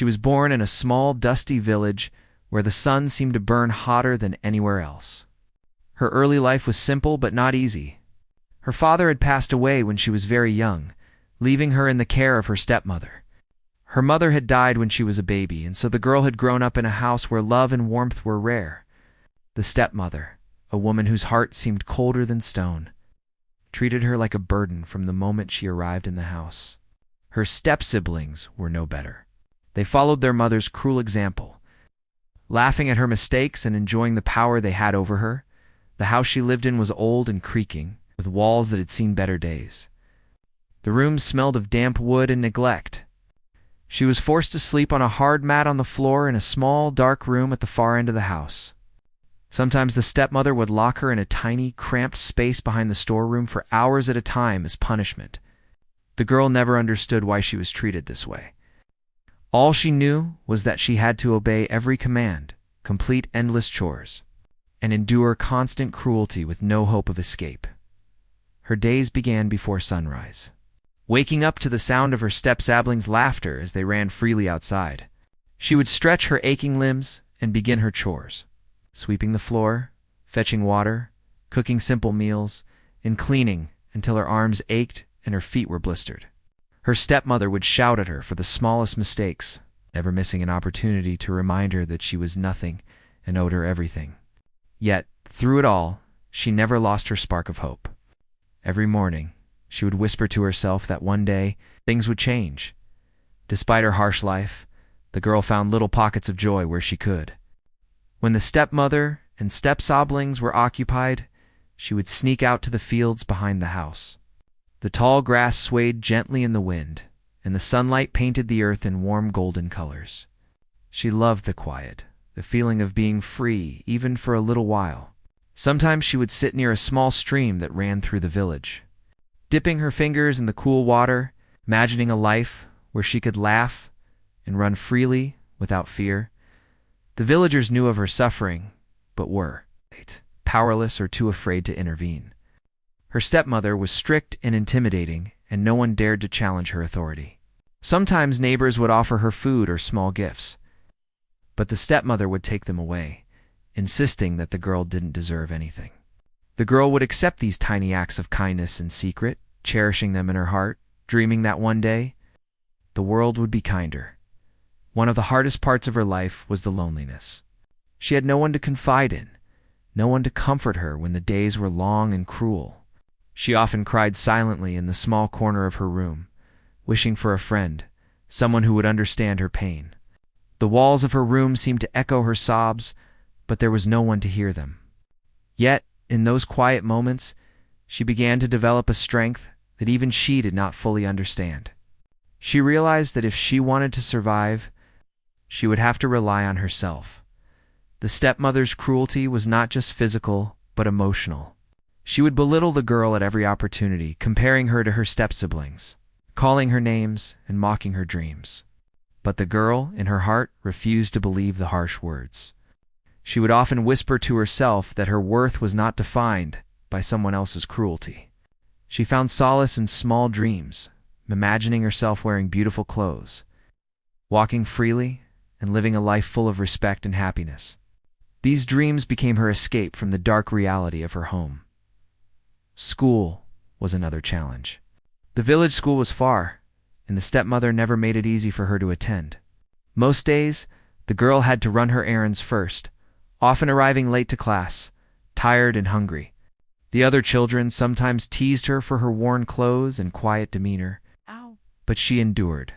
She was born in a small, dusty village where the sun seemed to burn hotter than anywhere else. Her early life was simple but not easy. Her father had passed away when she was very young, leaving her in the care of her stepmother. Her mother had died when she was a baby, and so the girl had grown up in a house where love and warmth were rare. The stepmother, a woman whose heart seemed colder than stone, treated her like a burden from the moment she arrived in the house. Her step-siblings were no better. They followed their mother's cruel example, laughing at her mistakes and enjoying the power they had over her. The house she lived in was old and creaking, with walls that had seen better days. The rooms smelled of damp wood and neglect. She was forced to sleep on a hard mat on the floor in a small, dark room at the far end of the house. Sometimes the stepmother would lock her in a tiny, cramped space behind the storeroom for hours at a time as punishment. The girl never understood why she was treated this way. All she knew was that she had to obey every command, complete endless chores, and endure constant cruelty with no hope of escape. Her days began before sunrise, waking up to the sound of her step-siblings' laughter as they ran freely outside. She would stretch her aching limbs and begin her chores, sweeping the floor, fetching water, cooking simple meals, and cleaning until her arms ached and her feet were blistered. Her stepmother would shout at her for the smallest mistakes, never missing an opportunity to remind her that she was nothing and owed her everything. Yet, through it all, she never lost her spark of hope. Every morning, she would whisper to herself that one day things would change. Despite her harsh life, the girl found little pockets of joy where she could. When the stepmother and step-siblings were occupied, she would sneak out to the fields behind the house. The tall grass swayed gently in the wind, and the sunlight painted the earth in warm golden colors. She loved the quiet, the feeling of being free even for a little while. Sometimes she would sit near a small stream that ran through the village, dipping her fingers in the cool water, imagining a life where she could laugh and run freely without fear. The villagers knew of her suffering, but were powerless or too afraid to intervene. Her stepmother was strict and intimidating, and no one dared to challenge her authority. Sometimes neighbors would offer her food or small gifts, but the stepmother would take them away, insisting that the girl didn't deserve anything. The girl would accept these tiny acts of kindness in secret, cherishing them in her heart, dreaming that one day the world would be kinder. One of the hardest parts of her life was the loneliness. She had no one to confide in, no one to comfort her when the days were long and cruel. She often cried silently in the small corner of her room, wishing for a friend, someone who would understand her pain. The walls of her room seemed to echo her sobs, but there was no one to hear them. Yet, in those quiet moments, she began to develop a strength that even she did not fully understand. She realized that if she wanted to survive, she would have to rely on herself. The stepmother's cruelty was not just physical, but emotional. She would belittle the girl at every opportunity, comparing her to her step-siblings, calling her names and mocking her dreams. But the girl, in her heart, refused to believe the harsh words. She would often whisper to herself that her worth was not defined by someone else's cruelty. She found solace in small dreams, imagining herself wearing beautiful clothes, walking freely, and living a life full of respect and happiness. These dreams became her escape from the dark reality of her home. School was another challenge. The village school was far, and the stepmother never made it easy for her to attend. Most days, the girl had to run her errands first, often arriving late to class, tired and hungry. The other children sometimes teased her for her worn clothes and quiet demeanor, but she endured,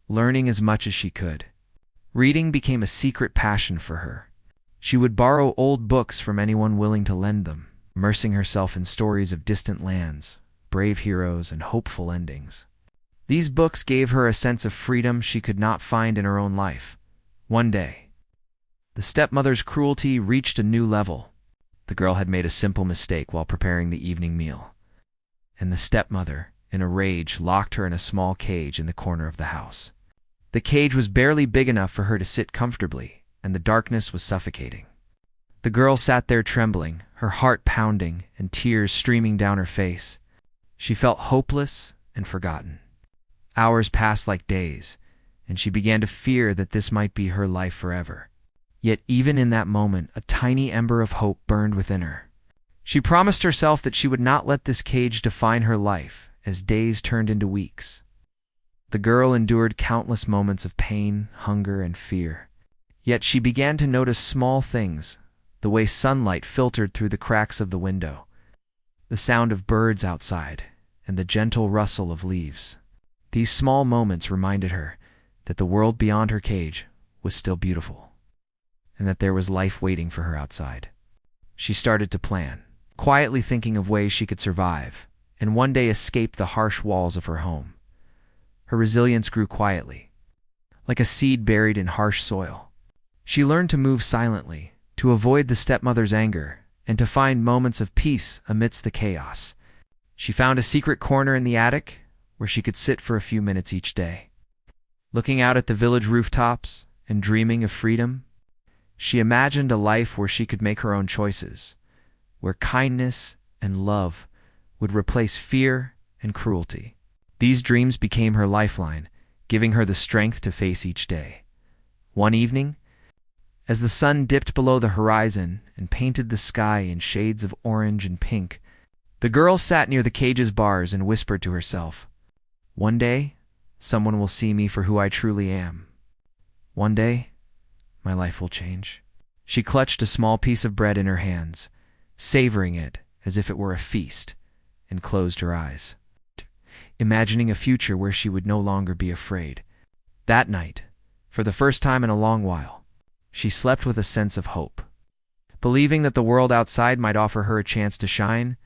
learning as much as she could. Reading became a secret passion for her. She would borrow old books from anyone willing to lend them, immersing herself in stories of distant lands, brave heroes, and hopeful endings. These books gave her a sense of freedom she could not find in her own life. One day, the stepmother's cruelty reached a new level. The girl had made a simple mistake while preparing the evening meal, and the stepmother, in a rage, locked her in a small cage in the corner of the house. The cage was barely big enough for her to sit comfortably, and the darkness was suffocating. The girl sat there trembling, her heart pounding, and tears streaming down her face. She felt hopeless and forgotten. Hours passed like days, and she began to fear that this might be her life forever. Yet even in that moment, a tiny ember of hope burned within her. She promised herself that she would not let this cage define her life as days turned into weeks. The girl endured countless moments of pain, hunger, and fear. Yet she began to notice small things, the way sunlight filtered through the cracks of the window, the sound of birds outside, and the gentle rustle of leaves. These small moments reminded her that the world beyond her cage was still beautiful, and that there was life waiting for her outside. She started to plan, quietly thinking of ways she could survive, and one day escape the harsh walls of her home. Her resilience grew quietly, like a seed buried in harsh soil. She learned to move silently, to avoid the stepmother's anger, and to find moments of peace amidst the chaos. She found a secret corner in the attic where she could sit for a few minutes each day. Looking out at the village rooftops and dreaming of freedom, she imagined a life where she could make her own choices, where kindness and love would replace fear and cruelty. These dreams became her lifeline, giving her the strength to face each day. One evening, as the sun dipped below the horizon and painted the sky in shades of orange and pink, the girl sat near the cage's bars and whispered to herself, "One day, someone will see me for who I truly am. One day, my life will change." She clutched a small piece of bread in her hands, savoring it as if it were a feast, and closed her eyes, imagining a future where she would no longer be afraid. That night, for the first time in a long while, she slept with a sense of hope. Believing that the world outside might offer her a chance to shine,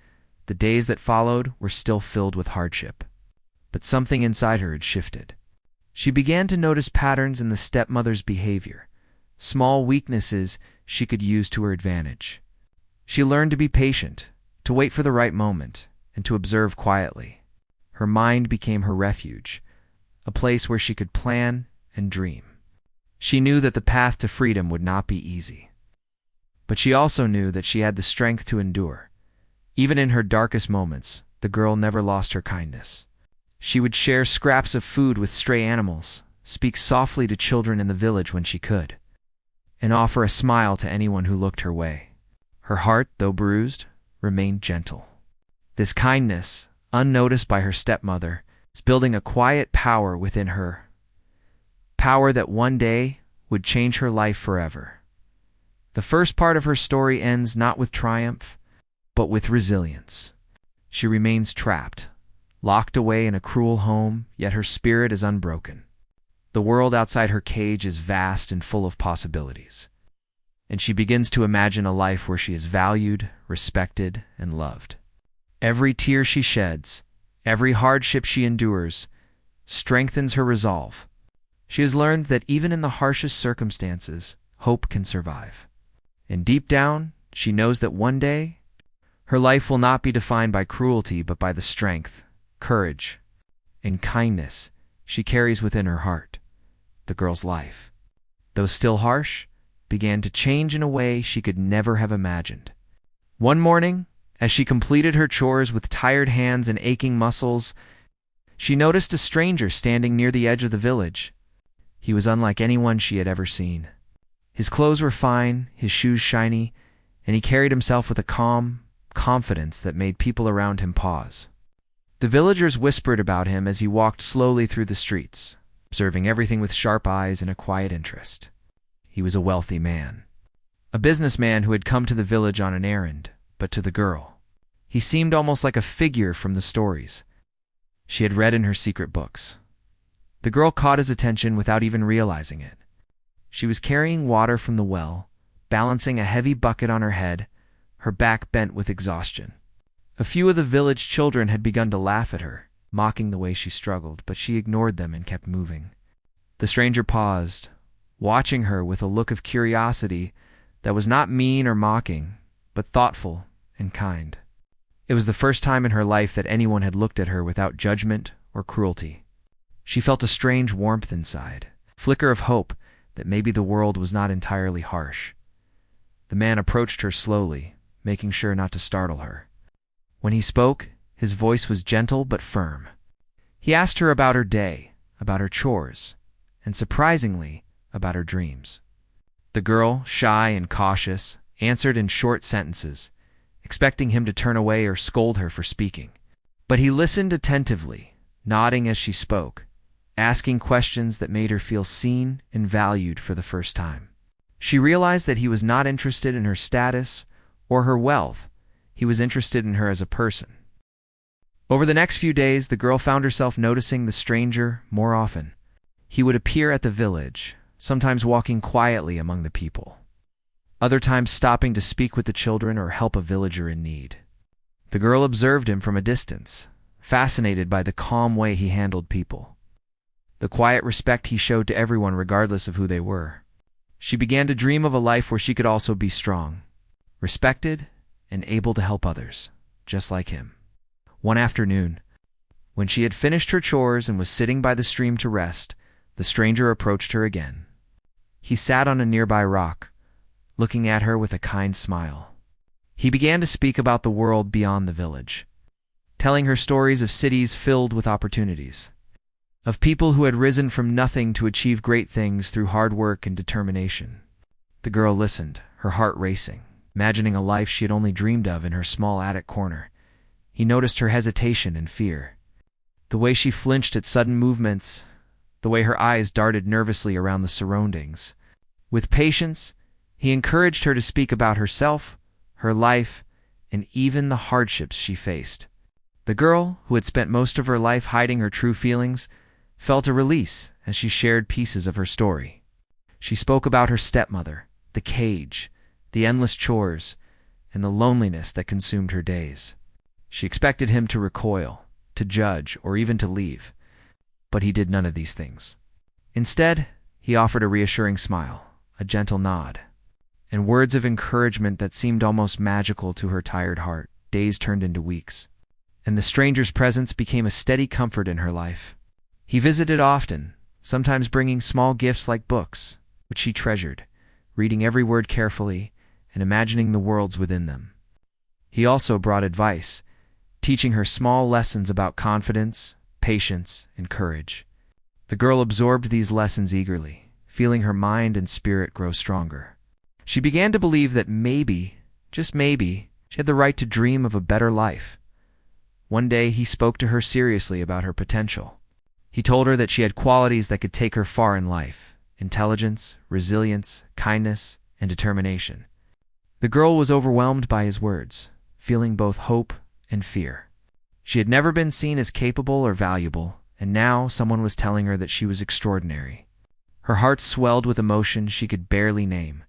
the days that followed were still filled with hardship. But something inside her had shifted. She began to notice patterns in the stepmother's behavior, small weaknesses she could use to her advantage. She learned to be patient, to wait for the right moment, and to observe quietly. Her mind became her refuge, a place where she could plan and dream. She knew that the path to freedom would not be easy. But she also knew that she had the strength to endure. Even in her darkest moments, the girl never lost her kindness. She would share scraps of food with stray animals, speak softly to children in the village when she could, and offer a smile to anyone who looked her way. Her heart, though bruised, remained gentle. This kindness, unnoticed by her stepmother, was building a quiet power within her, power that one day would change her life forever. The first part of her story ends not with triumph, but with resilience. She remains trapped, locked away in a cruel home, yet her spirit is unbroken. The world outside her cage is vast and full of possibilities, and she begins to imagine a life where she is valued, respected, and loved. Every tear she sheds, every hardship she endures, strengthens her resolve. She has learned that even in the harshest circumstances, hope can survive. And deep down, she knows that one day, her life will not be defined by cruelty, but by the strength, courage, and kindness she carries within her heart. The girl's life, though still harsh, began to change in a way she could never have imagined. One morning, as she completed her chores with tired hands and aching muscles, she noticed a stranger standing near the edge of the village. He was unlike anyone she had ever seen. His clothes were fine, his shoes shiny, and he carried himself with a calm confidence that made people around him pause. The villagers whispered about him as he walked slowly through the streets, observing everything with sharp eyes and a quiet interest. He was a wealthy man, a businessman who had come to the village on an errand, but to the girl, he seemed almost like a figure from the stories she had read in her secret books. The girl caught his attention without even realizing it. She was carrying water from the well, balancing a heavy bucket on her head, her back bent with exhaustion. A few of the village children had begun to laugh at her, mocking the way she struggled, but she ignored them and kept moving. The stranger paused, watching her with a look of curiosity that was not mean or mocking, but thoughtful and kind. It was the first time in her life that anyone had looked at her without judgment or cruelty. She felt a strange warmth inside, a flicker of hope that maybe the world was not entirely harsh. The man approached her slowly, making sure not to startle her. When he spoke, his voice was gentle but firm. He asked her about her day, about her chores, and surprisingly, about her dreams. The girl, shy and cautious, answered in short sentences, expecting him to turn away or scold her for speaking. But he listened attentively, nodding as she spoke, asking questions that made her feel seen and valued for the first time. She realized that he was not interested in her status or her wealth. He was interested in her as a person. Over the next few days, the girl found herself noticing the stranger more often. He would appear at the village, sometimes walking quietly among the people, other times stopping to speak with the children or help a villager in need. The girl observed him from a distance, fascinated by the calm way he handled people, the quiet respect he showed to everyone regardless of who they were. She began to dream of a life where she could also be strong, respected, and able to help others, just like him. One afternoon, when she had finished her chores and was sitting by the stream to rest, the stranger approached her again. He sat on a nearby rock, looking at her with a kind smile. He began to speak about the world beyond the village, telling her stories of cities filled with opportunities, of people who had risen from nothing to achieve great things through hard work and determination. The girl listened, her heart racing, imagining a life she had only dreamed of in her small attic corner. He noticed her hesitation and fear, the way she flinched at sudden movements, the way her eyes darted nervously around the surroundings. With patience, he encouraged her to speak about herself, her life, and even the hardships she faced. The girl, who had spent most of her life hiding her true feelings, felt a release as she shared pieces of her story. She spoke about her stepmother, the cage, the endless chores, and the loneliness that consumed her days. She expected him to recoil, to judge, or even to leave, but he did none of these things. Instead, he offered a reassuring smile, a gentle nod, and words of encouragement that seemed almost magical to her tired heart. Days turned into weeks, and the stranger's presence became a steady comfort in her life. He visited often, sometimes bringing small gifts like books, which she treasured, reading every word carefully and imagining the worlds within them. He also brought advice, teaching her small lessons about confidence, patience, and courage. The girl absorbed these lessons eagerly, feeling her mind and spirit grow stronger. She began to believe that maybe, just maybe, she had the right to dream of a better life. One day he spoke to her seriously about her potential. He told her that she had qualities that could take her far in life: intelligence, resilience, kindness, and determination. The girl was overwhelmed by his words, feeling both hope and fear. She had never been seen as capable or valuable, and now someone was telling her that she was extraordinary. Her heart swelled with emotion she could barely name.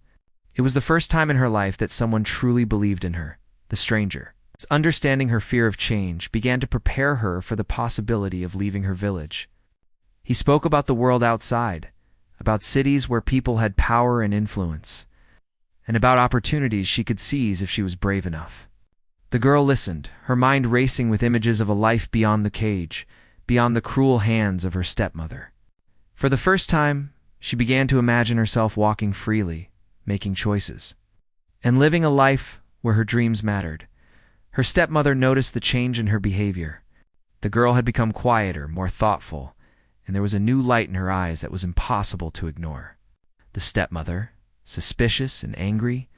It was the first time in her life that someone truly believed in her, the stranger. Understanding her fear of change began to prepare her for the possibility of leaving her village. He spoke about the world outside, about cities where people had power and influence, and about opportunities she could seize if she was brave enough. The girl listened, her mind racing with images of a life beyond the cage, beyond the cruel hands of her stepmother. For the first time, she began to imagine herself walking freely, making choices, and living a life where her dreams mattered. Her stepmother noticed the change in her behavior. The girl had become quieter, more thoughtful, and there was a new light in her eyes that was impossible to ignore. The stepmother, suspicious and angry,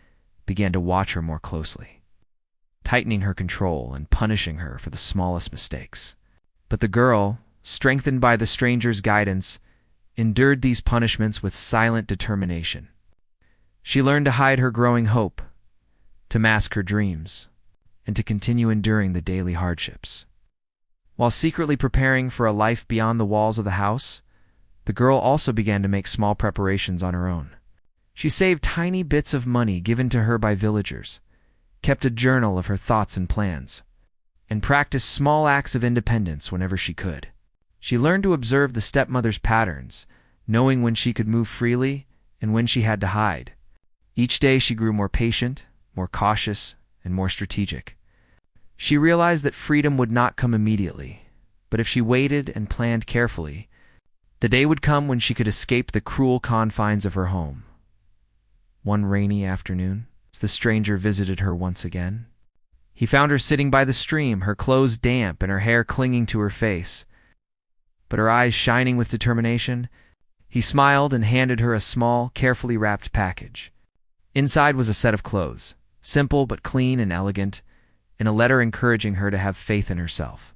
began to watch her more closely, tightening her control and punishing her for the smallest mistakes. But the girl, strengthened by the stranger's guidance, endured these punishments with silent determination. She learned to hide her growing hope, to mask her dreams, and to continue enduring the daily hardships. While secretly preparing for a life beyond the walls of the house, the girl also began to make small preparations on her own. She saved tiny bits of money given to her by villagers, kept a journal of her thoughts and plans, and practiced small acts of independence whenever she could. She learned to observe the stepmother's patterns, knowing when she could move freely and when she had to hide. Each day she grew more patient, more cautious, and more strategic. She realized that freedom would not come immediately, but if she waited and planned carefully, the day would come when she could escape the cruel confines of her home. One rainy afternoon, as the stranger visited her once again, he found her sitting by the stream, her clothes damp and her hair clinging to her face. But her eyes shining with determination, He smiled and handed her a small, carefully wrapped package. Inside was a set of clothes, simple but clean and elegant, and a letter encouraging her to have faith in herself.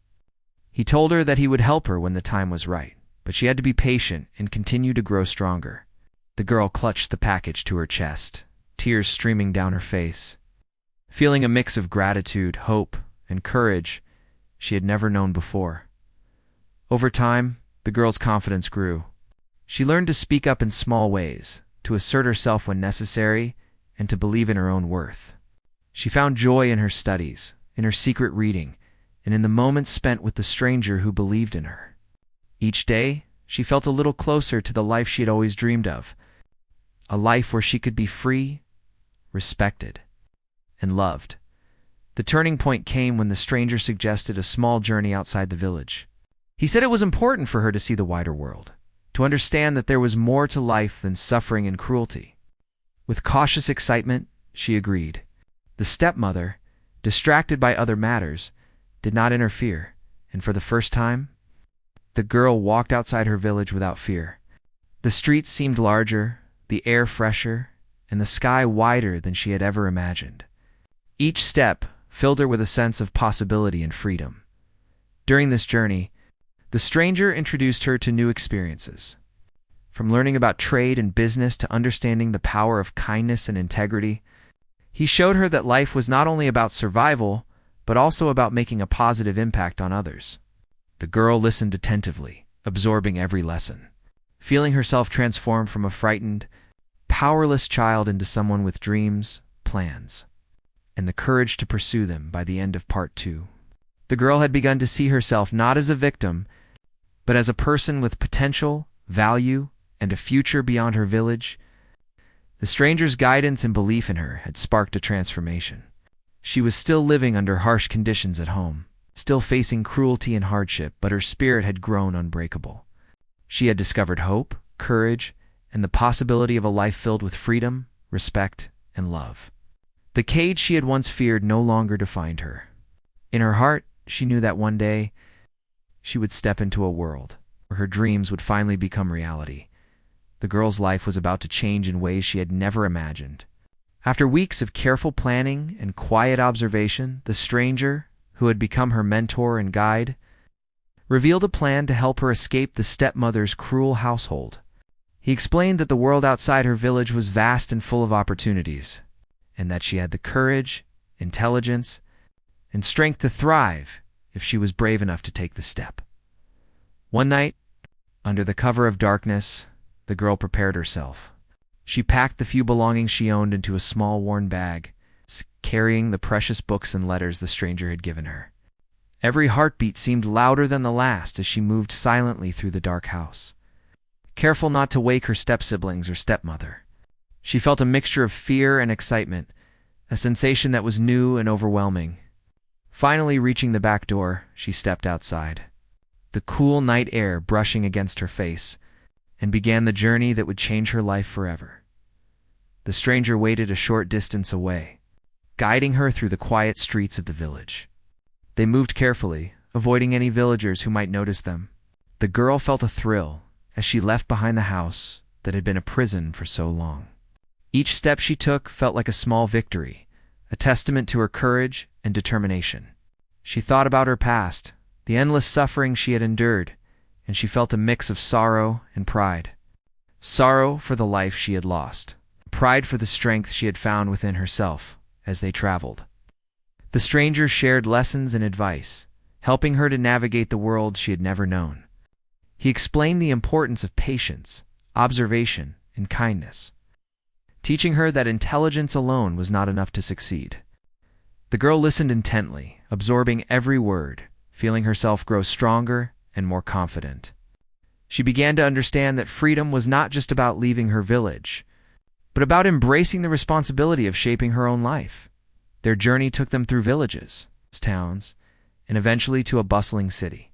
He told her that he would help her when the time was right, but she had to be patient and continue to grow stronger. The girl clutched the package to her chest, tears streaming down her face, feeling a mix of gratitude, hope, and courage she had never known before. Over time, the girl's confidence grew. She learned to speak up in small ways, to assert herself when necessary, and to believe in her own worth. She found joy in her studies, in her secret reading, and in the moments spent with the stranger who believed in her. Each day, she felt a little closer to the life she had always dreamed of, a life where she could be free, respected, and loved. The turning point came when the stranger suggested a small journey outside the village. He said it was important for her to see the wider world, to understand that there was more to life than suffering and cruelty. With cautious excitement, she agreed. The stepmother, distracted by other matters, did not interfere, and for the first time, the girl walked outside her village without fear. The streets seemed larger, the air fresher, and the sky wider than she had ever imagined. Each step filled her with a sense of possibility and freedom. During this journey, the stranger introduced her to new experiences. From learning about trade and business to understanding the power of kindness and integrity, he showed her that life was not only about survival, but also about making a positive impact on others. The girl listened attentively, absorbing every lesson, feeling herself transform from a frightened, powerless child into someone with dreams, plans, and the courage to pursue them. By the end of part 2, the girl had begun to see herself not as a victim, but as a person with potential, value, and a future beyond her village. The stranger's guidance and belief in her had sparked a transformation. She was still living under harsh conditions at home, still facing cruelty and hardship, but her spirit had grown unbreakable. She had discovered hope, courage, and the possibility of a life filled with freedom, respect, and love. The cage she had once feared no longer defined her. In her heart, she knew that one day she would step into a world where her dreams would finally become reality. The girl's life was about to change in ways she had never imagined. After weeks of careful planning and quiet observation, the stranger, who had become her mentor and guide, revealed a plan to help her escape the stepmother's cruel household. He explained that the world outside her village was vast and full of opportunities, and that she had the courage, intelligence, and strength to thrive if she was brave enough to take the step. One night, under the cover of darkness, the girl prepared herself. She packed the few belongings she owned into a small worn bag, carrying the precious books and letters the stranger had given her. Every heartbeat seemed louder than the last as she moved silently through the dark house, careful not to wake her step-siblings or stepmother. She felt a mixture of fear and excitement, a sensation that was new and overwhelming. Finally reaching the back door, she stepped outside, the cool night air brushing against her face, and began the journey that would change her life forever. The stranger waited a short distance away, guiding her through the quiet streets of the village. They moved carefully, avoiding any villagers who might notice them. The girl felt a thrill as she left behind the house that had been a prison for so long. Each step she took felt like a small victory, a testament to her courage and determination. She thought about her past, the endless suffering she had endured, and she felt a mix of sorrow and pride. Sorrow for the life she had lost, pride for the strength she had found within herself as they traveled. The stranger shared lessons and advice, helping her to navigate the world she had never known. He explained the importance of patience, observation, and kindness, teaching her that intelligence alone was not enough to succeed. The girl listened intently, absorbing every word, feeling herself grow stronger and more confident. She began to understand that freedom was not just about leaving her village, but about embracing the responsibility of shaping her own life. Their journey took them through villages, towns, and eventually to a bustling city,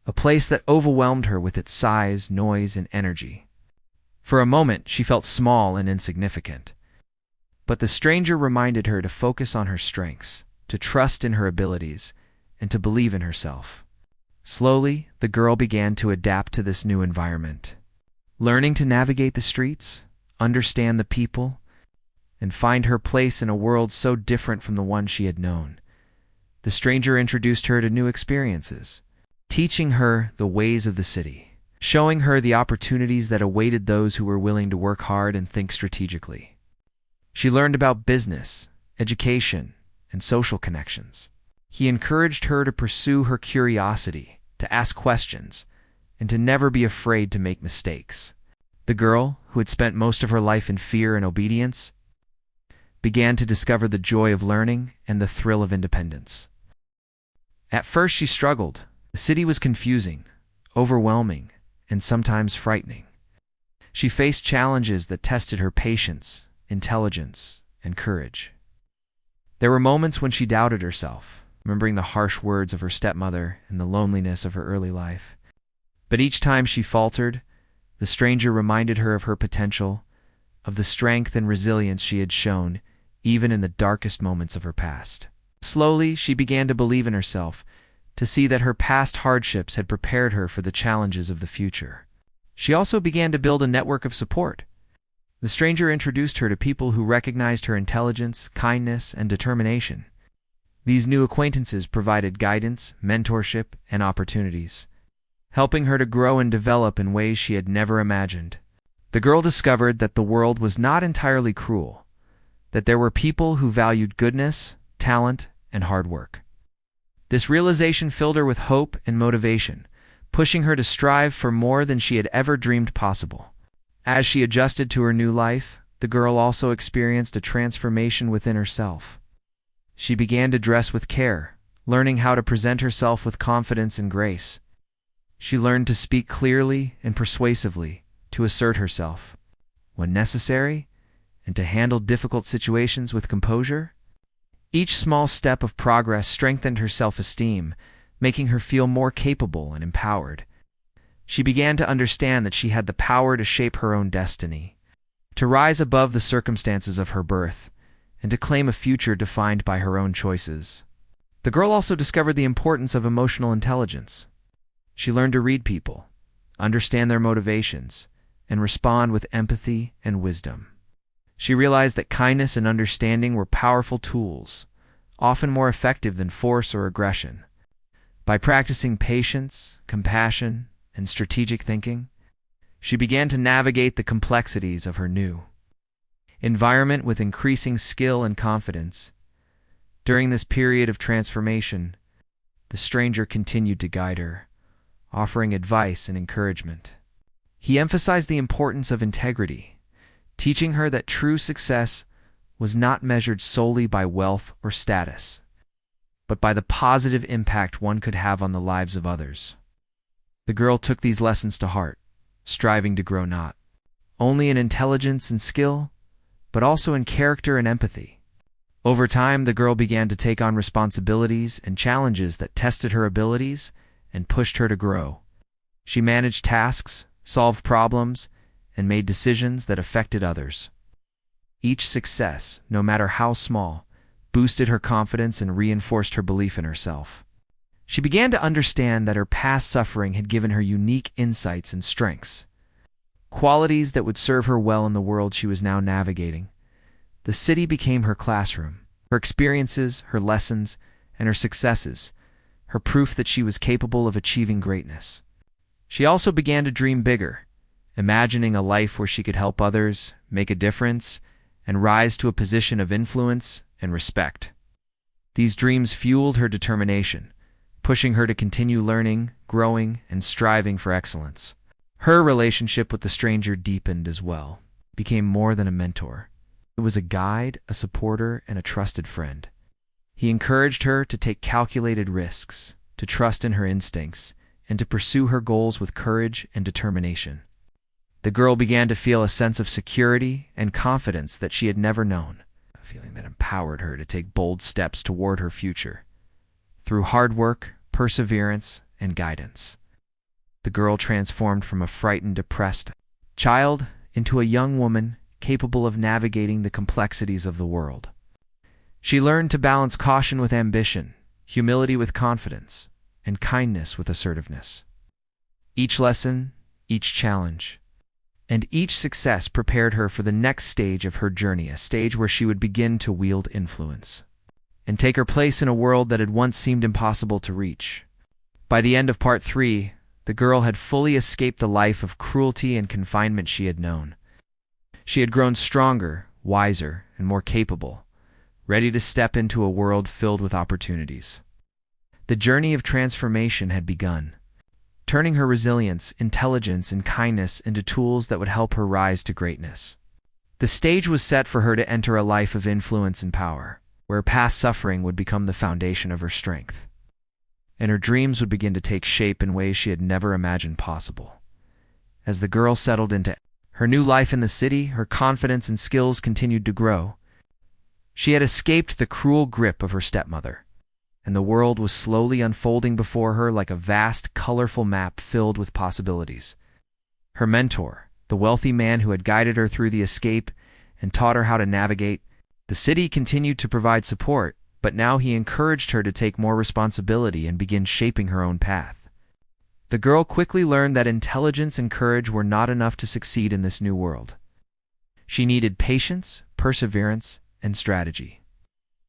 a place that overwhelmed her with its size, noise, and energy. For a moment, she felt small and insignificant. But the stranger reminded her to focus on her strengths, to trust in her abilities, and to believe in herself. Slowly, the girl began to adapt to this new environment. learning to navigate the streets, understand the people, and find her place in a world so different from the one she had known. The stranger introduced her to new experiences, teaching her the ways of the city, showing her the opportunities that awaited those who were willing to work hard and think strategically. She learned about business, education, and social connections. He encouraged her to pursue her curiosity, to ask questions, and to never be afraid to make mistakes. The girl, who had spent most of her life in fear and obedience, began to discover the joy of learning and the thrill of independence. At first she struggled. The city was confusing, overwhelming, and sometimes frightening. She faced challenges that tested her patience, intelligence, and courage. There were moments when she doubted herself, remembering the harsh words of her stepmother and the loneliness of her early life. But each time she faltered, the stranger reminded her of her potential, of the strength and resilience she had shown, even in the darkest moments of her past. Slowly, she began to believe in herself, to see that her past hardships had prepared her for the challenges of the future. She also began to build a network of support. The stranger introduced her to people who recognized her intelligence, kindness, and determination. These new acquaintances provided guidance, mentorship, and opportunities, helping her to grow and develop in ways she had never imagined. The girl discovered that the world was not entirely cruel, that there were people who valued goodness, talent, and hard work. This realization filled her with hope and motivation, pushing her to strive for more than she had ever dreamed possible. As she adjusted to her new life, the girl also experienced a transformation within herself. She began to dress with care, learning how to present herself with confidence and grace. She learned to speak clearly and persuasively, to assert herself when necessary, and to handle difficult situations with composure. Each small step of progress strengthened her self-esteem, making her feel more capable and empowered. She began to understand that she had the power to shape her own destiny, to rise above the circumstances of her birth, and to claim a future defined by her own choices. The girl also discovered the importance of emotional intelligence. She learned to read people, understand their motivations, and respond with empathy and wisdom. She realized that kindness and understanding were powerful tools, often more effective than force or aggression. By practicing patience, compassion, and strategic thinking, she began to navigate the complexities of her new environment with increasing skill and confidence. During this period of transformation, the stranger continued to guide her, offering advice and encouragement. He emphasized the importance of integrity, teaching her that true success was not measured solely by wealth or status, but by the positive impact one could have on the lives of others. The girl took these lessons to heart, striving to grow not only in intelligence and skill, but also in character and empathy. Over time, the girl began to take on responsibilities and challenges that tested her abilities and pushed her to grow. She managed tasks, solved problems, and made decisions that affected others. Each success, no matter how small, boosted her confidence and reinforced her belief in herself. She began to understand that her past suffering had given her unique insights and strengths, qualities that would serve her well in the world she was now navigating. The city became her classroom. Her experiences, her lessons, and her successes, her proof that she was capable of achieving greatness. She also began to dream bigger, imagining a life where she could help others, make a difference, and rise to a position of influence and respect. These dreams fueled her determination, pushing her to continue learning, growing, and striving for excellence. Her relationship with the stranger deepened as well, became more than a mentor. It was a guide, a supporter, and a trusted friend. He encouraged her to take calculated risks, to trust in her instincts, and to pursue her goals with courage and determination. The girl began to feel a sense of security and confidence that she had never known, a feeling that empowered her to take bold steps toward her future. Through hard work, perseverance, and guidance, the girl transformed from a frightened, depressed child into a young woman capable of navigating the complexities of the world. She learned to balance caution with ambition, humility with confidence, and kindness with assertiveness. Each lesson, each challenge, And each success prepared her for the next stage of her journey, a stage where she would begin to wield influence and take her place in a world that had once seemed impossible to reach. By the end of part 3, the girl had fully escaped the life of cruelty and confinement she had known. She had grown stronger, wiser, and more capable, ready to step into a world filled with opportunities. The journey of transformation had begun, turning her resilience, intelligence, and kindness into tools that would help her rise to greatness. The stage was set for her to enter a life of influence and power, where past suffering would become the foundation of her strength, and her dreams would begin to take shape in ways she had never imagined possible. As the girl settled into her new life in the city, her confidence and skills continued to grow. She had escaped the cruel grip of her stepmother, and the world was slowly unfolding before her like a vast, colorful map filled with possibilities. Her mentor, the wealthy man who had guided her through the escape and taught her how to navigate the city, continued to provide support, but now he encouraged her to take more responsibility and begin shaping her own path. The girl quickly learned that intelligence and courage were not enough to succeed in this new world. She needed patience, perseverance, and strategy.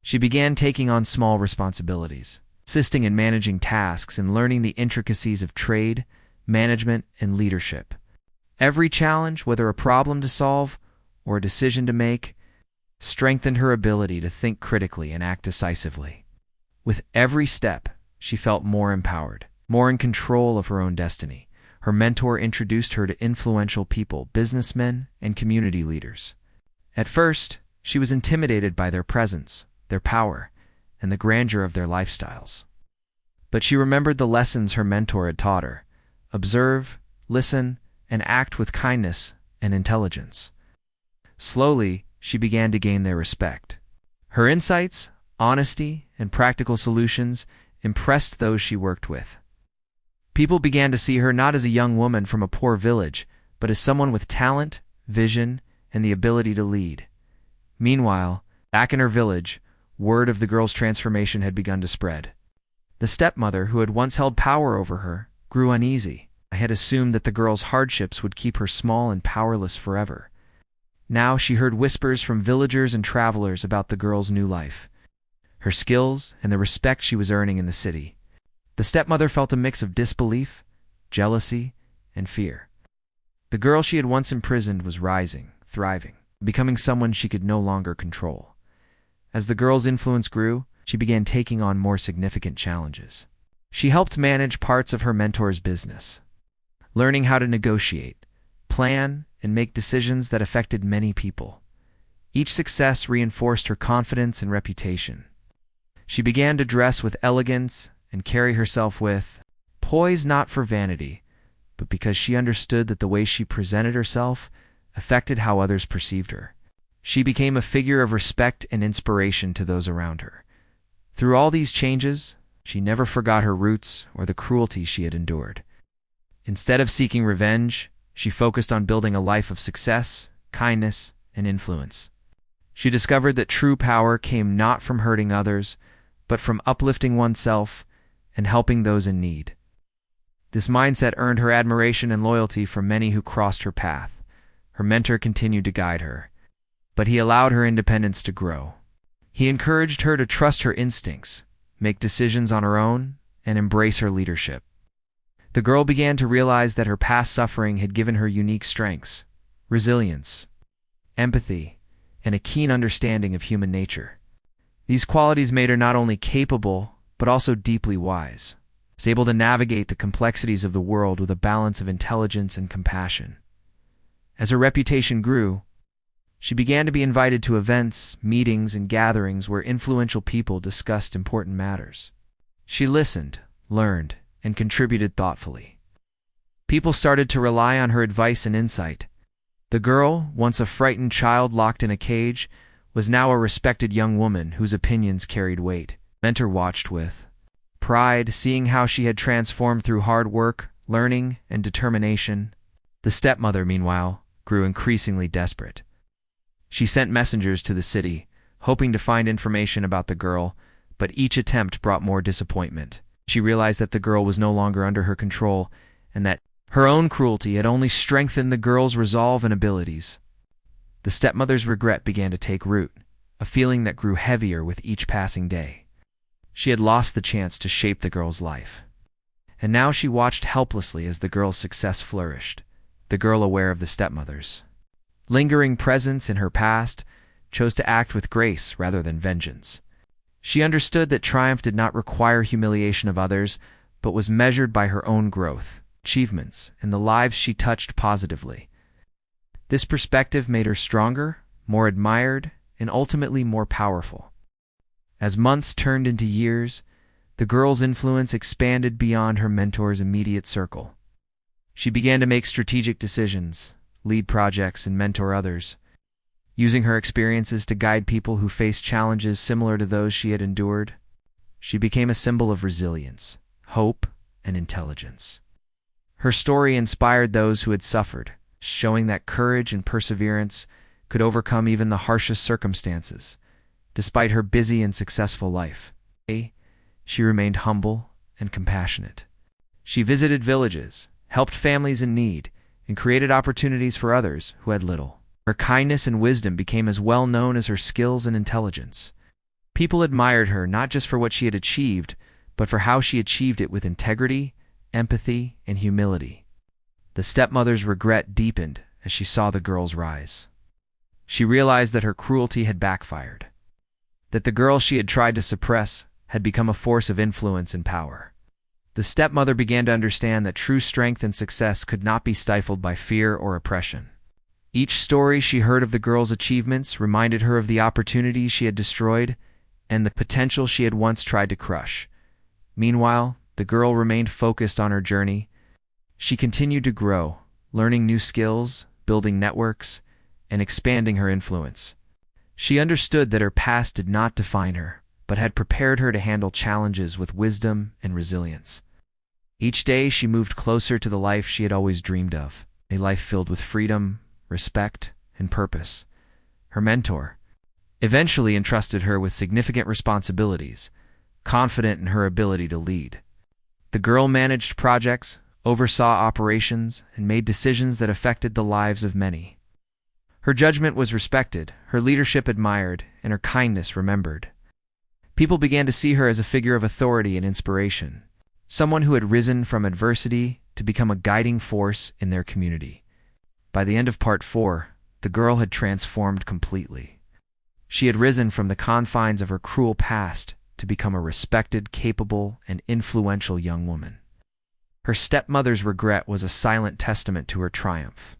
She began taking on small responsibilities, assisting in managing tasks and learning the intricacies of trade, management, and leadership. Every challenge, whether a problem to solve or a decision to make, strengthened her ability to think critically and act decisively. With every step, she felt more empowered, more in control of her own destiny. Her mentor introduced her to influential people, businessmen, and community leaders. At first, she was intimidated by their presence, their power, and the grandeur of their lifestyles. But she remembered the lessons her mentor had taught her: observe, listen, and act with kindness and intelligence. Slowly, she began to gain their respect. Her insights, honesty, and practical solutions impressed those she worked with. People began to see her not as a young woman from a poor village, but as someone with talent, vision, and the ability to lead. Meanwhile, back in her village, word of the girl's transformation had begun to spread. The stepmother, who had once held power over her, grew uneasy. I had assumed that the girl's hardships would keep her small and powerless forever. Now she heard whispers from villagers and travelers about the girl's new life, her skills, and the respect she was earning in the city. The stepmother felt a mix of disbelief, jealousy, and fear. The girl she had once imprisoned was rising, thriving, becoming someone she could no longer control. As the girl's influence grew, she began taking on more significant challenges. She helped manage parts of her mentor's business, learning how to negotiate, plan, and make decisions that affected many people. Each success reinforced her confidence and reputation. She began to dress with elegance and carry herself with poise, not for vanity, but because she understood that the way she presented herself affected how others perceived her. She became a figure of respect and inspiration to those around her. Through all these changes, she never forgot her roots or the cruelty she had endured. Instead of seeking revenge, she focused on building a life of success, kindness, and influence. She discovered that true power came not from hurting others, but from uplifting oneself and helping those in need. This mindset earned her admiration and loyalty from many who crossed her path. Her mentor continued to guide her, but he allowed her independence to grow. He encouraged her to trust her instincts, make decisions on her own, and embrace her leadership. The girl began to realize that her past suffering had given her unique strengths, resilience, empathy, and a keen understanding of human nature. These qualities made her not only capable, but also deeply wise. She was able to navigate the complexities of the world with a balance of intelligence and compassion. As her reputation grew, she began to be invited to events, meetings, and gatherings where influential people discussed important matters. She listened, learned, and contributed thoughtfully. People started to rely on her advice and insight. The girl, once a frightened child locked in a cage, was now a respected young woman whose opinions carried weight. Mentor watched with pride, seeing how she had transformed through hard work, learning, and determination. The stepmother, meanwhile, grew increasingly desperate. She sent messengers to the city, hoping to find information about the girl, but each attempt brought more disappointment. She realized that the girl was no longer under her control and that Her own cruelty had only strengthened the girl's resolve and abilities. The stepmother's regret began to take root, a feeling that grew heavier with each passing day. She had lost the chance to shape the girl's life. And now she watched helplessly as the girl's success flourished, the girl aware of the stepmother's lingering presence in her past, chose to act with grace rather than vengeance. She understood that triumph did not require humiliation of others, but was measured by her own growth, achievements, and the lives she touched positively. This perspective made her stronger, more admired, and ultimately more powerful. As months turned into years, the girl's influence expanded beyond her mentor's immediate circle. She began to make strategic decisions, lead projects, and mentor others, using her experiences to guide people who faced challenges similar to those she had endured. She became a symbol of resilience, hope, and intelligence. Her story inspired those who had suffered, showing that courage and perseverance could overcome even the harshest circumstances. Despite her busy and successful life, she remained humble and compassionate. She visited villages, helped families in need, and created opportunities for others who had little. Her kindness and wisdom became as well known as her skills and intelligence. People admired her not just for what she had achieved, but for how she achieved it with integrity, empathy, and humility. The stepmother's regret deepened as she saw the girl's rise. She realized that her cruelty had backfired, that the girl she had tried to suppress had become a force of influence and power. The stepmother began to understand that true strength and success could not be stifled by fear or oppression. Each story she heard of the girl's achievements reminded her of the opportunities she had destroyed and the potential she had once tried to crush. Meanwhile, the girl remained focused on her journey. She continued to grow, learning new skills, building networks, and expanding her influence. She understood that her past did not define her, but had prepared her to handle challenges with wisdom and resilience. Each day she moved closer to the life she had always dreamed of, a life filled with freedom, respect, and purpose. Her mentor eventually entrusted her with significant responsibilities, confident in her ability to lead. The girl managed projects, oversaw operations, and made decisions that affected the lives of many. Her judgment was respected, her leadership admired, and her kindness remembered. People began to see her as a figure of authority and inspiration, someone who had risen from adversity to become a guiding force in their community. By the end of Part 4, the girl had transformed completely. She had risen from the confines of her cruel past to become a respected, capable, and influential young woman. Her stepmother's regret was a silent testament to her triumph.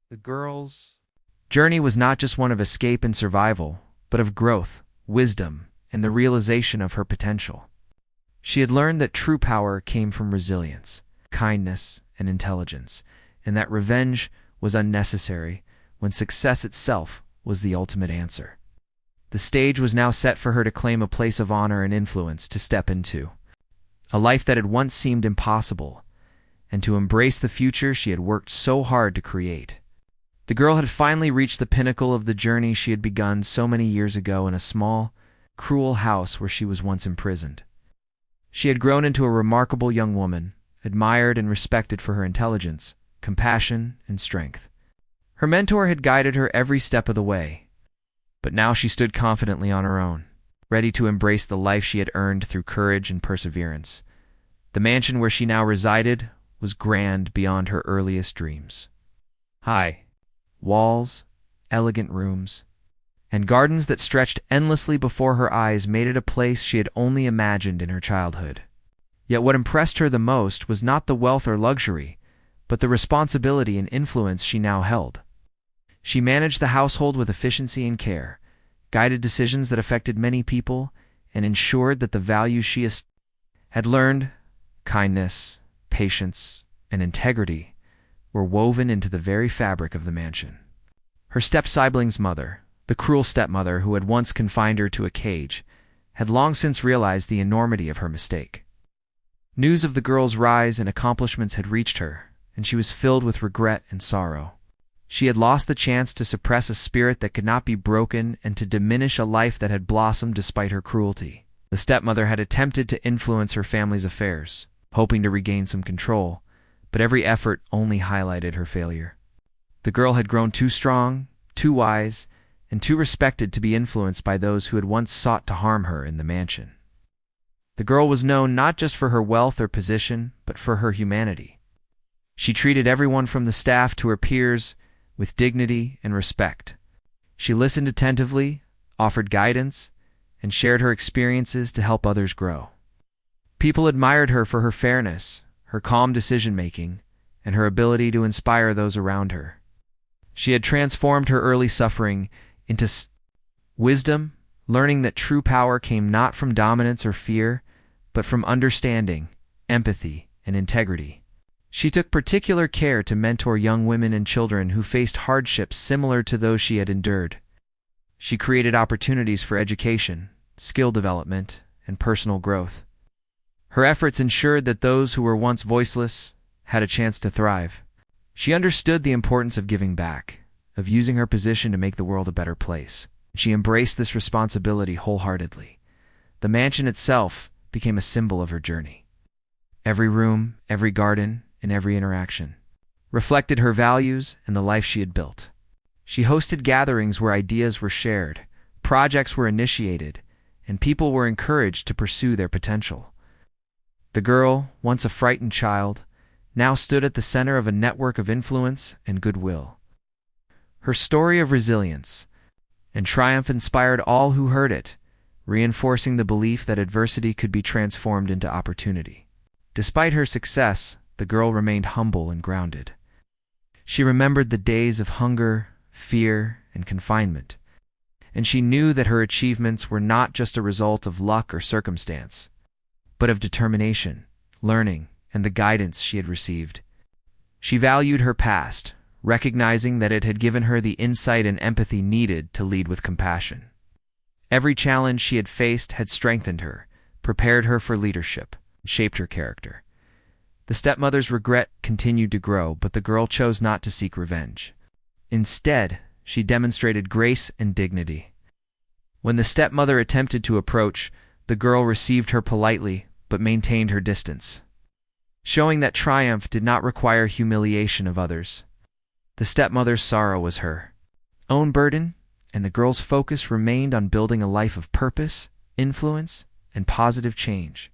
The girl's journey was not just one of escape and survival, but of growth, wisdom, and the realization of her potential. She had learned that true power came from resilience, kindness, and intelligence, and that revenge was unnecessary when success itself was the ultimate answer. The stage was now set for her to claim a place of honor and influence to step into, a life that had once seemed impossible, and to embrace the future she had worked so hard to create. The girl had finally reached the pinnacle of the journey she had begun so many years ago in a small, cruel house where she was once imprisoned. She had grown into a remarkable young woman, admired and respected for her intelligence, compassion, and strength. Her mentor had guided her every step of the way, but now she stood confidently on her own, ready to embrace the life she had earned through courage and perseverance. The mansion where she now resided was grand beyond her earliest dreams. High walls, elegant rooms, and gardens that stretched endlessly before her eyes made it a place she had only imagined in her childhood. Yet what impressed her the most was not the wealth or luxury, but the responsibility and influence she now held. She managed the household with efficiency and care, guided decisions that affected many people, and ensured that the values she had learned, kindness, patience, and integrity, were woven into the very fabric of the mansion. Her step-sibling's mother, the cruel stepmother who had once confined her to a cage, had long since realized the enormity of her mistake. News of the girl's rise and accomplishments had reached her, and she was filled with regret and sorrow. She had lost the chance to suppress a spirit that could not be broken and to diminish a life that had blossomed despite her cruelty. The stepmother had attempted to influence her family's affairs, hoping to regain some control, but every effort only highlighted her failure. The girl had grown too strong, too wise, and too respected to be influenced by those who had once sought to harm her in the mansion. The girl was known not just for her wealth or position, but for her humanity. She treated everyone from the staff to her peers with dignity and respect. She listened attentively, offered guidance, and shared her experiences to help others grow. People admired her for her fairness, her calm decision-making, and her ability to inspire those around her. She had transformed her early suffering into wisdom, learning that true power came not from dominance or fear, but from understanding, empathy, and integrity. She took particular care to mentor young women and children who faced hardships similar to those she had endured. She created opportunities for education, skill development, and personal growth. Her efforts ensured that those who were once voiceless had a chance to thrive. She understood the importance of giving back, of using her position to make the world a better place. She embraced this responsibility wholeheartedly. The mansion itself became a symbol of her journey. Every room, every garden, and every interaction reflected her values and the life she had built. She hosted gatherings where ideas were shared, projects were initiated, and people were encouraged to pursue their potential. The girl, once a frightened child, now stood at the center of a network of influence and goodwill. Her story of resilience and triumph inspired all who heard it, reinforcing the belief that adversity could be transformed into opportunity. Despite her success, the girl remained humble and grounded. She remembered the days of hunger, fear, and confinement, and she knew that her achievements were not just a result of luck or circumstance, but of determination, learning, and the guidance she had received. She valued her past, recognizing that it had given her the insight and empathy needed to lead with compassion. Every challenge she had faced had strengthened her, prepared her for leadership, and shaped her character. The stepmother's regret continued to grow, but the girl chose not to seek revenge. Instead, she demonstrated grace and dignity. When the stepmother attempted to approach, the girl received her politely but maintained her distance, showing that triumph did not require humiliation of others. The stepmother's sorrow was her own burden, and the girl's focus remained on building a life of purpose, influence, and positive change.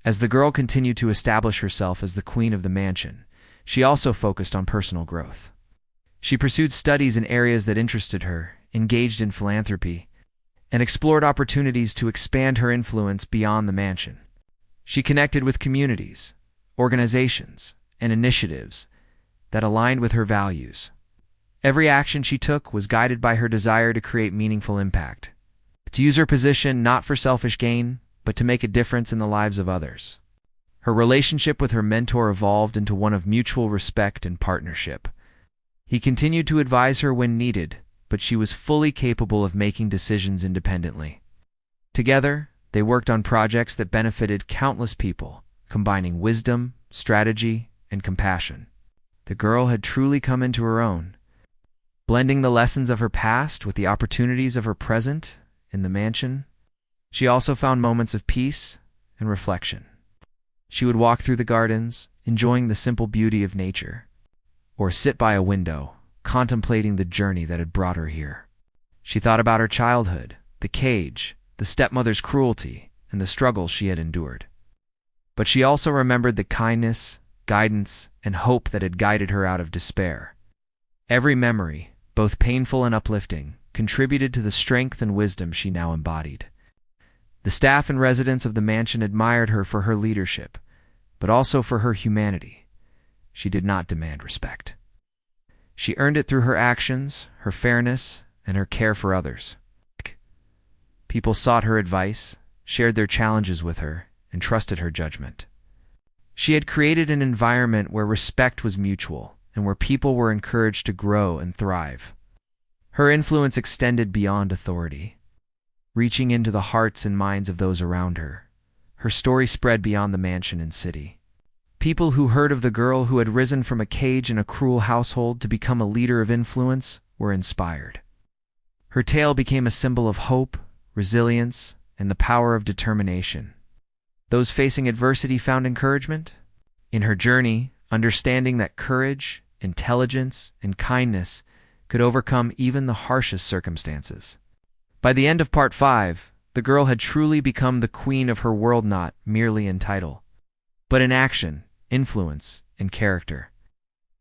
As the girl continued to establish herself as the queen of the mansion, she also focused on personal growth. She pursued studies in areas that interested her, engaged in philanthropy, and explored opportunities to expand her influence beyond the mansion. She connected with communities, organizations, and initiatives that aligned with her values. Every action she took was guided by her desire to create meaningful impact, to use her position not for selfish gain, but to make a difference in the lives of others. Her relationship with her mentor evolved into one of mutual respect and partnership. He continued to advise her when needed, but she was fully capable of making decisions independently. Together, they worked on projects that benefited countless people, combining wisdom, strategy, and compassion. The girl had truly come into her own, blending the lessons of her past with the opportunities of her present in the mansion. She also found moments of peace and reflection. She would walk through the gardens, enjoying the simple beauty of nature, or sit by a window, contemplating the journey that had brought her here. She thought about her childhood, the cage, the stepmother's cruelty, and the struggles she had endured. But she also remembered the kindness, guidance, and hope that had guided her out of despair. Every memory, both painful and uplifting, contributed to the strength and wisdom she now embodied. The staff and residents of the mansion admired her for her leadership, but also for her humanity. She did not demand respect. She earned it through her actions, her fairness, and her care for others. People sought her advice, shared their challenges with her, and trusted her judgment. She had created an environment where respect was mutual and where people were encouraged to grow and thrive. Her influence extended beyond authority, reaching into the hearts and minds of those around her. Her story spread beyond the mansion and city. People who heard of the girl who had risen from a cage in a cruel household to become a leader of influence were inspired. Her tale became a symbol of hope, resilience, and the power of determination. Those facing adversity found encouragement. In her journey, understanding that courage, intelligence, and kindness could overcome even the harshest circumstances. By the end of Part 5, the girl had truly become the queen of her world, not merely in title, but in action, influence, and character.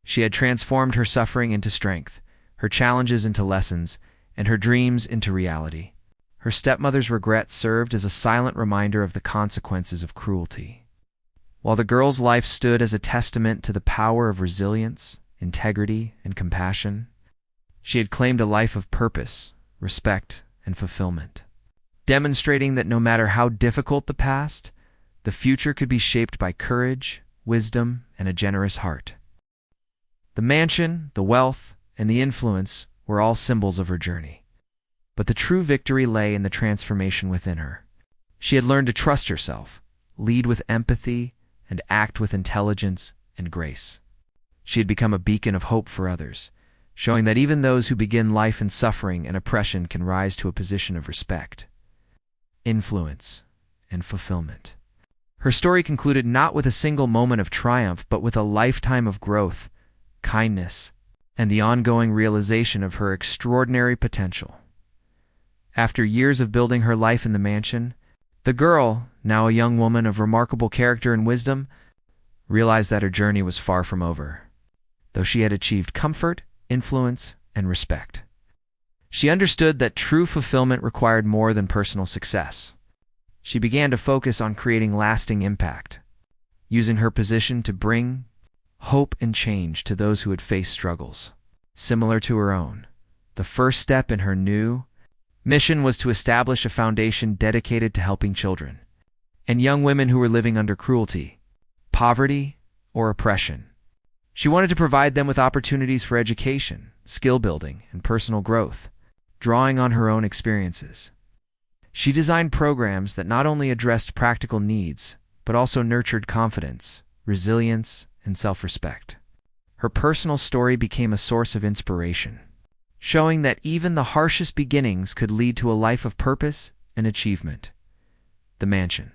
She had transformed her suffering into strength, her challenges into lessons, and her dreams into reality. Her stepmother's regret served as a silent reminder of the consequences of cruelty. While the girl's life stood as a testament to the power of resilience, integrity, and compassion, she had claimed a life of purpose, respect, and fulfillment, demonstrating that no matter how difficult the past, the future could be shaped by courage, wisdom, and a generous heart. The mansion, the wealth, and the influence were all symbols of her journey. But the true victory lay in the transformation within her. She had learned to trust herself, lead with empathy, and act with intelligence and grace. She had become a beacon of hope for others, showing that even those who begin life in suffering and oppression can rise to a position of respect, influence, and fulfillment. Her story concluded not with a single moment of triumph, but with a lifetime of growth, kindness, and the ongoing realization of her extraordinary potential. After years of building her life in the mansion, the girl, now a young woman of remarkable character and wisdom, realized that her journey was far from over. Though she had achieved comfort, influence, and respect, she understood that true fulfillment required more than personal success. She began to focus on creating lasting impact, using her position to bring hope and change to those who had faced struggles similar to her own. The first step in her new mission was to establish a foundation dedicated to helping children and young women who were living under cruelty, poverty, or oppression. She wanted to provide them with opportunities for education, skill building, and personal growth, drawing on her own experiences. She designed programs that not only addressed practical needs, but also nurtured confidence, resilience, and self-respect. Her personal story became a source of inspiration, showing that even the harshest beginnings could lead to a life of purpose and achievement. The mansion,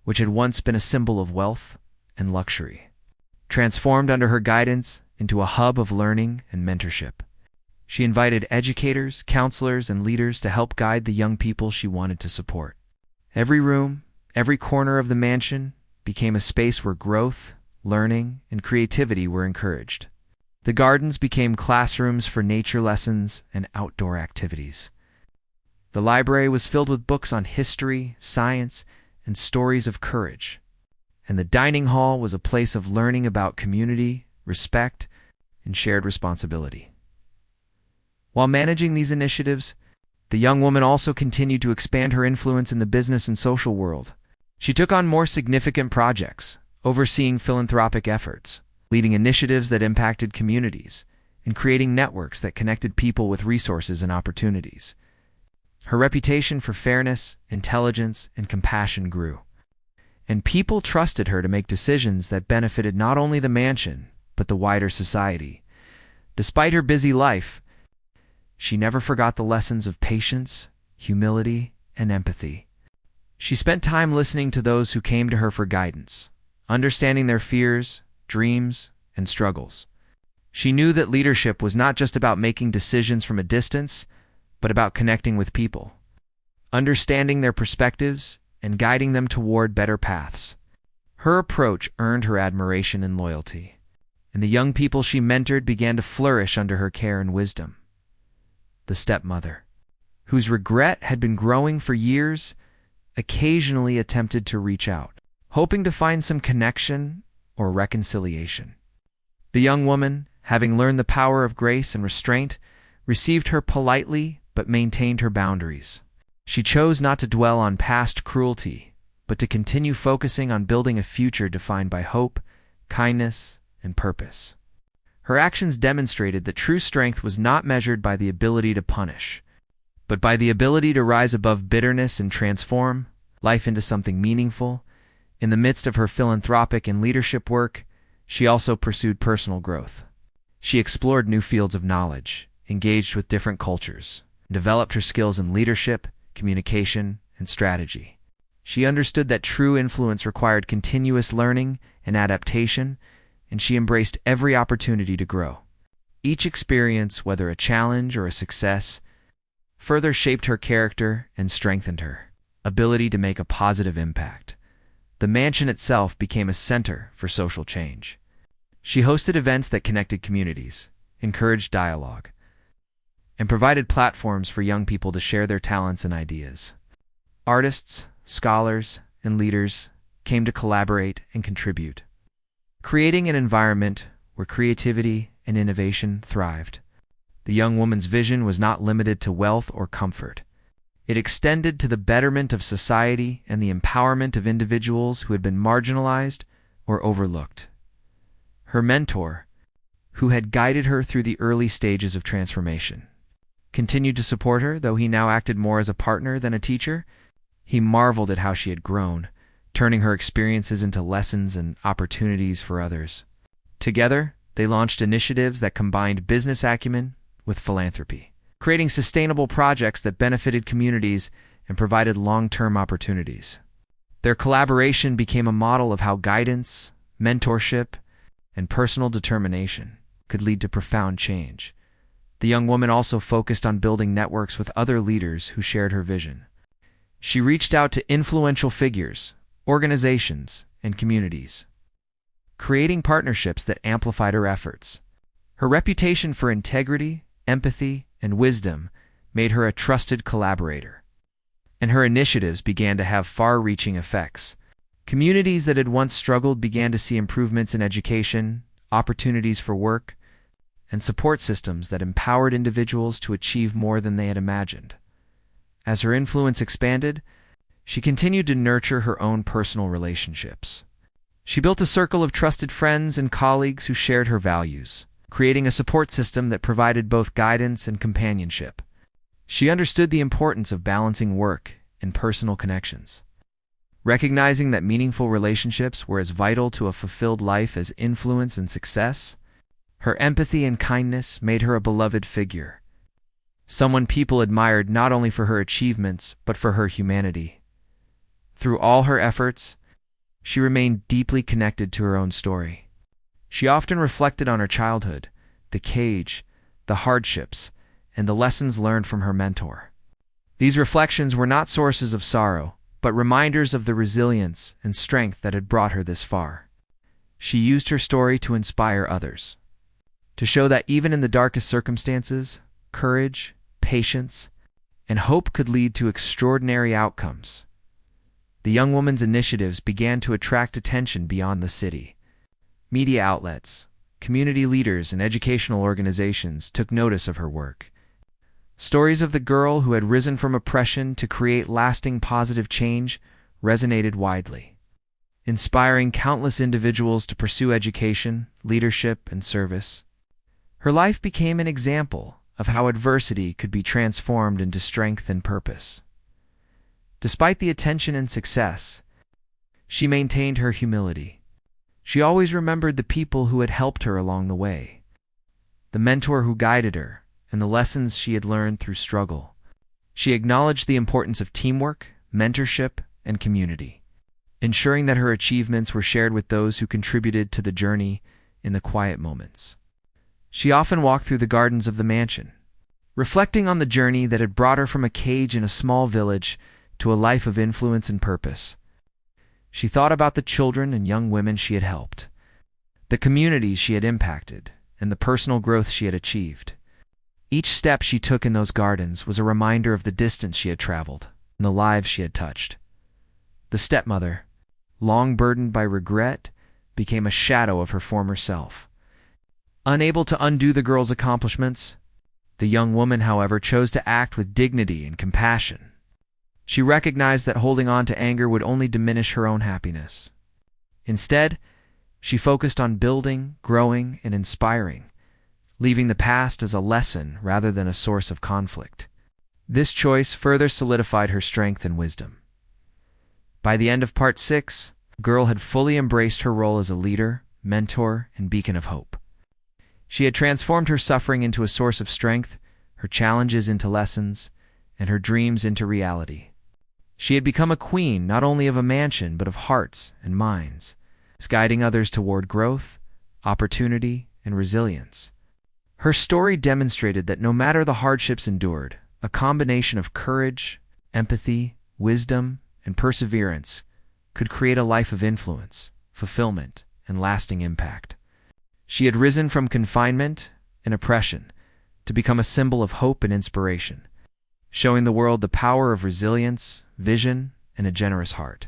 which had once been a symbol of wealth and luxury, transformed under her guidance into a hub of learning and mentorship. She invited educators, counselors, and leaders to help guide the young people she wanted to support. Every room, every corner of the mansion became a space where growth, learning, and creativity were encouraged. The gardens became classrooms for nature lessons and outdoor activities. The library was filled with books on history, science, and stories of courage. And the dining hall was a place of learning about community, respect, and shared responsibility. While managing these initiatives, the young woman also continued to expand her influence in the business and social world. She took on more significant projects, overseeing philanthropic efforts, leading initiatives that impacted communities, and creating networks that connected people with resources and opportunities. Her reputation for fairness, intelligence, and compassion grew, and people trusted her to make decisions that benefited not only the mansion, but the wider society. Despite her busy life, she never forgot the lessons of patience, humility, and empathy. She spent time listening to those who came to her for guidance, understanding their fears, dreams, and struggles. She knew that leadership was not just about making decisions from a distance, but about connecting with people, understanding their perspectives, and guiding them toward better paths. Her approach earned her admiration and loyalty, and the young people she mentored began to flourish under her care and wisdom. The stepmother, whose regret had been growing for years, occasionally attempted to reach out, hoping to find some connection or reconciliation. The young woman, having learned the power of grace and restraint, received her politely but maintained her boundaries. She chose not to dwell on past cruelty, but to continue focusing on building a future defined by hope, kindness, and purpose. Her actions demonstrated that true strength was not measured by the ability to punish, but by the ability to rise above bitterness and transform life into something meaningful. In the midst of her philanthropic and leadership work, she also pursued personal growth. She explored new fields of knowledge, engaged with different cultures, and developed her skills in leadership, communication, and strategy. She understood that true influence required continuous learning and adaptation, and she embraced every opportunity to grow. Each experience, whether a challenge or a success, further shaped her character and strengthened her ability to make a positive impact. The mansion itself became a center for social change. She hosted events that connected communities, encouraged dialogue, and provided platforms for young people to share their talents and ideas. Artists, scholars, and leaders came to collaborate and contribute, creating an environment where creativity and innovation thrived. The young woman's vision was not limited to wealth or comfort. It extended to the betterment of society and the empowerment of individuals who had been marginalized or overlooked. Her mentor, who had guided her through the early stages of transformation, continued to support her, though he now acted more as a partner than a teacher. He marveled at how she had grown, turning her experiences into lessons and opportunities for others. Together, they launched initiatives that combined business acumen with philanthropy, creating sustainable projects that benefited communities and provided long-term opportunities. Their collaboration became a model of how guidance, mentorship, and personal determination could lead to profound change. The young woman also focused on building networks with other leaders who shared her vision. She reached out to influential figures, organizations, and communities, creating partnerships that amplified her efforts. Her reputation for integrity, empathy, and wisdom made her a trusted collaborator, and her initiatives began to have far-reaching effects. Communities that had once struggled began to see improvements in education, opportunities for work, and support systems that empowered individuals to achieve more than they had imagined. As her influence expanded, she continued to nurture her own personal relationships. She built a circle of trusted friends and colleagues who shared her values, creating a support system that provided both guidance and companionship. She understood the importance of balancing work and personal connections, recognizing that meaningful relationships were as vital to a fulfilled life as influence and success. Her empathy and kindness made her a beloved figure, someone people admired not only for her achievements but for her humanity. Through all her efforts, she remained deeply connected to her own story. She often reflected on her childhood, the cage, the hardships, and the lessons learned from her mentor. These reflections were not sources of sorrow, but reminders of the resilience and strength that had brought her this far. She used her story to inspire others, to show that even in the darkest circumstances, courage, patience, and hope could lead to extraordinary outcomes. The young woman's initiatives began to attract attention beyond the city. Media outlets, community leaders, and educational organizations took notice of her work. Stories of the girl who had risen from oppression to create lasting positive change resonated widely, inspiring countless individuals to pursue education, leadership, and service. Her life became an example of how adversity could be transformed into strength and purpose. Despite the attention and success, she maintained her humility. She always remembered the people who had helped her along the way, the mentor who guided her, and the lessons she had learned through struggle. She acknowledged the importance of teamwork, mentorship, and community, ensuring that her achievements were shared with those who contributed to the journey in the quiet moments. She often walked through the gardens of the mansion, reflecting on the journey that had brought her from a cage in a small village to a life of influence and purpose. She thought about the children and young women she had helped, the communities she had impacted, and the personal growth she had achieved. Each step she took in those gardens was a reminder of the distance she had traveled and the lives she had touched. The stepmother, long burdened by regret, became a shadow of her former self. Unable to undo the girl's accomplishments, the young woman, however, chose to act with dignity and compassion. She recognized that holding on to anger would only diminish her own happiness. Instead, she focused on building, growing, and inspiring, leaving the past as a lesson rather than a source of conflict. This choice further solidified her strength and wisdom. By the end of Part 6, the girl had fully embraced her role as a leader, mentor, and beacon of hope. She had transformed her suffering into a source of strength, her challenges into lessons, and her dreams into reality. She had become a queen not only of a mansion but of hearts and minds, guiding others toward growth, opportunity, and resilience. Her story demonstrated that no matter the hardships endured, a combination of courage, empathy, wisdom, and perseverance could create a life of influence, fulfillment, and lasting impact. She had risen from confinement and oppression to become a symbol of hope and inspiration, showing the world the power of resilience, vision, and a generous heart.